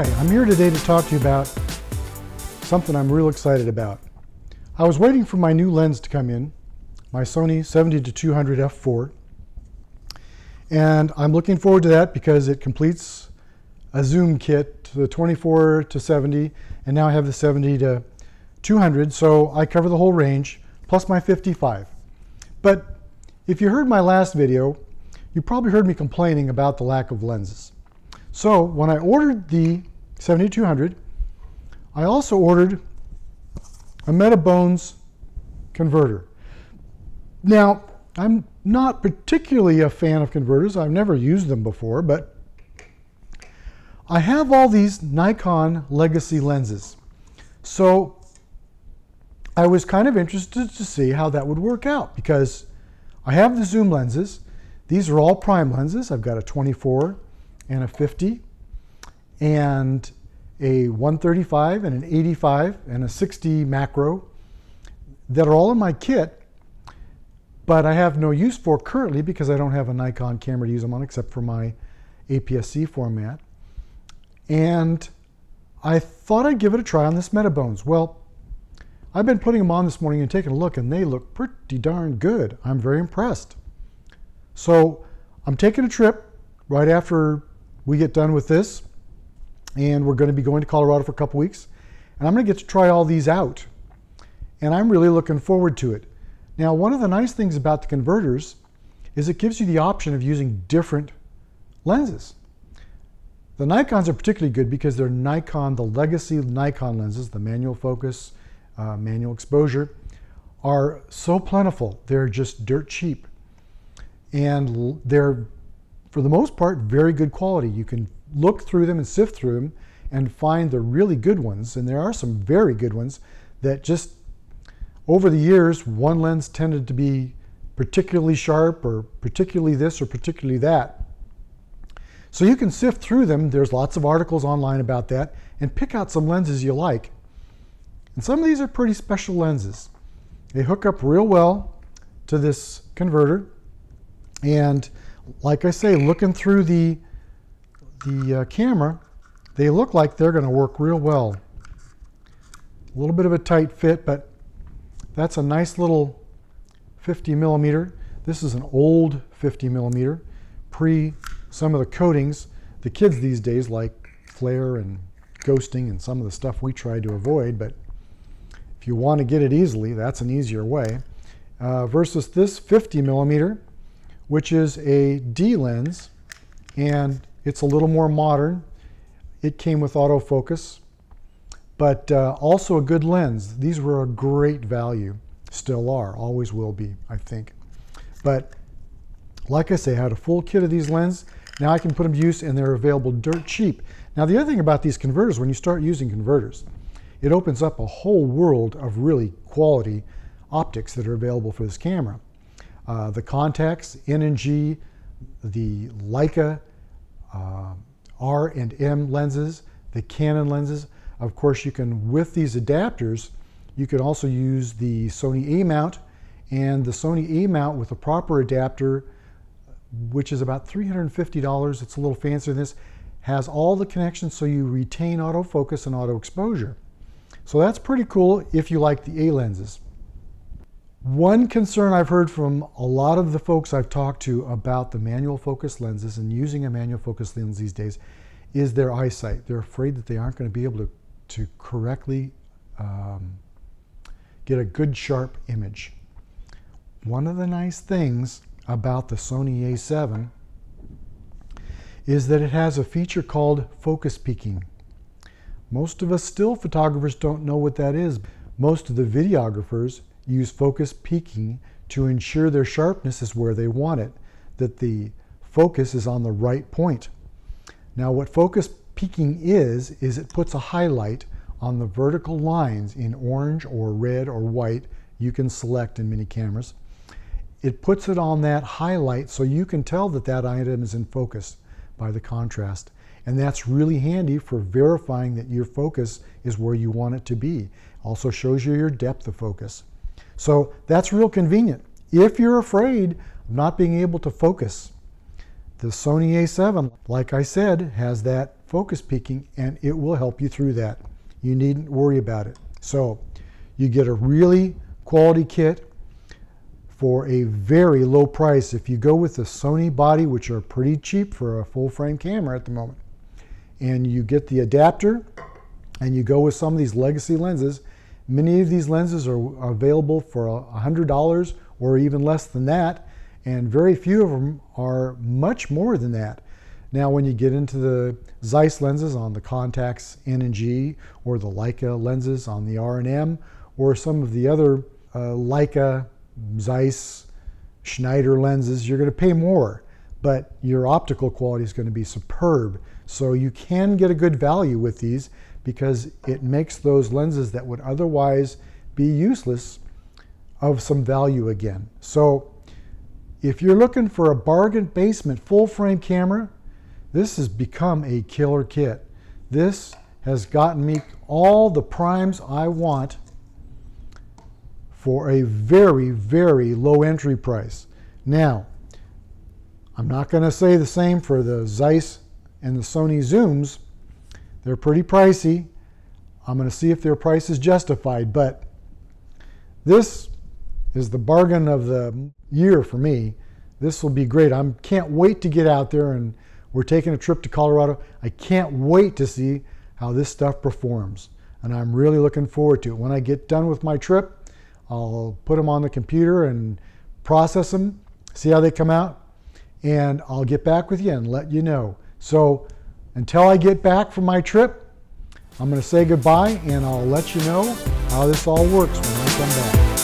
Hi, I'm here today to talk to you about something I'm real excited about. I was waiting for my new lens to come in, my Sony 70-200 f4, and I'm looking forward to that because it completes a zoom kit to the 24-70, and now I have the 70-200, so I cover the whole range, plus my 55. But if you heard my last video, you probably heard me complaining about the lack of lenses. So when I ordered the 70-200, I also ordered a Metabones converter. Now, I'm not particularly a fan of converters. I've never used them before, but I have all these Nikon legacy lenses. So I was kind of interested to see how that would work out because I have the zoom lenses. These are all prime lenses. I've got a 24 and a 50 and a 135 and an 85 and a 60 macro that are all in my kit, but I have no use for currently because I don't have a Nikon camera to use them on except for my APS-C format. And I thought I'd give it a try on this Metabones. Well, I've been putting them on this morning and taking a look, and they look pretty darn good. I'm very impressed. So I'm taking a trip right after we get done with this, and we're going to be going to Colorado for a couple weeks, and I'm going to get to try all these out, and I'm really looking forward to it. Now, one of the nice things about the converters is it gives you the option of using different lenses. The Nikons are particularly good because they're Nikon, the legacy Nikon lenses, the manual focus, manual exposure, are so plentiful. They're just dirt cheap, and they're, for the most part, very good quality. You can look through them and sift through them and find the really good ones, and there are some very good ones that just, over the years, one lens tended to be particularly sharp or particularly this or particularly that. So you can sift through them. There's lots of articles online about that, and pick out some lenses you like. And some of these are pretty special lenses. They hook up real well to this converter, and like I say, looking through the camera, they look like they're going to work real well. A little bit of a tight fit, but that's a nice little 50 millimeter. This is an old 50 millimeter, pre some of the coatings. The kids these days like flare and ghosting and some of the stuff we try to avoid, but if you want to get it easily, that's an easier way. Versus this 50 millimeter, which is a D lens, and it's a little more modern. It came with autofocus, but also a good lens. These were a great value, still are, always will be, I think. But like I say, I had a full kit of these lenses. Now I can put them to use, and they're available dirt cheap. Now the other thing about these converters, when you start using converters, it opens up a whole world of really quality optics that are available for this camera. The Contax, N and G, the Leica R and M lenses, the Canon lenses. Of course, you can, with these adapters, you can also use the Sony A mount, and the Sony A mount with a proper adapter, which is about $350. It's a little fancier than this, has all the connections so you retain autofocus and auto exposure. So that's pretty cool if you like the A lenses. One concern I've heard from a lot of the folks I've talked to about the manual focus lenses and using a manual focus lens these days is their eyesight. They're afraid that they aren't going to be able to correctly get a good sharp image. One of the nice things about the Sony A7 is that it has a feature called focus peaking. Most of us still photographers don't know what that is. Most of the videographers use focus peaking to ensure their sharpness is where they want it, that the focus is on the right point. Now what focus peaking is it puts a highlight on the vertical lines in orange or red or white. You can select in many cameras. It puts it on that highlight so you can tell that that item is in focus by the contrast. And that's really handy for verifying that your focus is where you want it to be. Also shows you your depth of focus. So that's real convenient. If you're afraid of not being able to focus, The Sony A7, like I said, has that focus peaking, and it will help you through that. You needn't worry about it. So you get a really quality kit for a very low price if you go with the Sony body, which are pretty cheap for a full frame camera at the moment. And you get the adapter and you go with some of these legacy lenses. Many of these lenses are available for $100 or even less than that, and very few of them are much more than that. Now when you get into the Zeiss lenses on the Contax N and G, or the Leica lenses on the R and M, or some of the other Leica, Zeiss, Schneider lenses, you're going to pay more, but your optical quality is going to be superb. So you can get a good value with these because it makes those lenses that would otherwise be useless of some value again. So if you're looking for a bargain basement full frame camera, this has become a killer kit. This has gotten me all the primes I want for a very, very low entry price. Now, I'm not going to say the same for the Zeiss and the Sony Zooms. They're pretty pricey. I'm going to see if their price is justified, but this is the bargain of the year for me. This will be great. I can't wait to get out there, and we're taking a trip to Colorado. I can't wait to see how this stuff performs, and I'm really looking forward to it. When I get done with my trip, I'll put them on the computer and process them, see how they come out, and I'll get back with you and let you know. So until I get back from my trip, I'm going to say goodbye, and I'll let you know how this all works when I come back.